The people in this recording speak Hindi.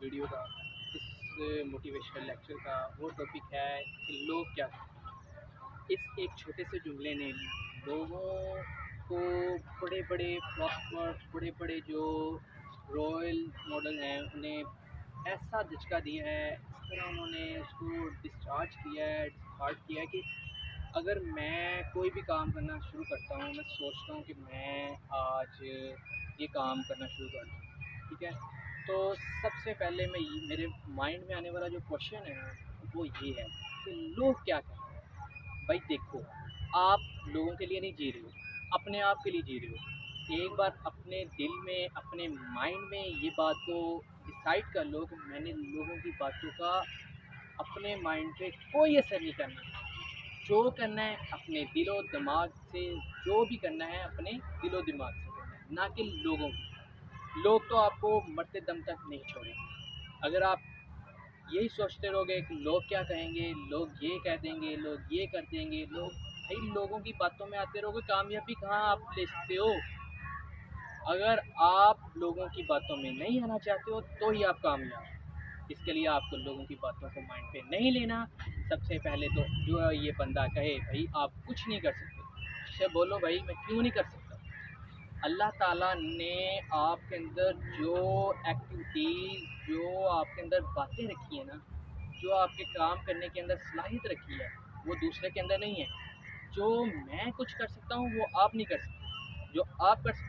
वीडियो का, इस मोटिवेशनल लेक्चर का वो टॉपिक है कि लोग क्या कहते हैं। इस एक छोटे से जुमले ने लोगों को बड़े बड़े प्रॉस्पर्स, बड़े बड़े जो रॉयल मॉडल हैं उन्हें ऐसा धचका दिया है, इस तरह उन्होंने उसको डिस्चार्ज किया है, डिस्कार्ड किया है कि अगर मैं कोई भी काम करना शुरू करता हूँ, मैं सोचता हूँ कि मैं आज ये काम करना शुरू कर दूँ, ठीक है। तो सबसे पहले मेरे माइंड में आने वाला जो क्वेश्चन है ना, वो ये है कि लोग क्या कहेंगे। भाई देखो, आप लोगों के लिए नहीं जी रहे हो, अपने आप के लिए जी रहे हो। एक बार अपने दिल में, अपने माइंड में ये बात को डिसाइड कर लो कि मैंने लोगों की बातों का अपने माइंड पे कोई असर नहीं करना। जो करना है अपने दिलो दिमाग से, जो भी करना है अपने दिलो दिमाग से करना है, ना कि लोगों की। लोग तो आपको मरते दम तक नहीं छोड़ेंगे। अगर आप यही सोचते रहोगे कि लोग क्या कहेंगे, लोग ये कह देंगे, लोग ये कर देंगे, लोग, भाई लोगों की बातों में आते रहोगे, कामयाबी कहाँ आप ले सकते हो। अगर आप लोगों की बातों में नहीं आना चाहते हो तो ही आप कामयाब हो। इसके लिए आपको लोगों की बातों को माइंड पे नहीं लेना। सबसे पहले तो जो ये बंदा कहे भाई आप कुछ नहीं कर सकते, उससे बोलो भाई मैं क्यों नहीं कर सकता। अल्लाह ताला ने आपके अंदर जो एक्टिविटीज़, जो आपके अंदर बातें रखी है ना, जो आपके काम करने के अंदर सलाहियत रखी है, वो दूसरे के अंदर नहीं है। जो मैं कुछ कर सकता हूँ वो आप नहीं कर सकते, जो आप कर सकते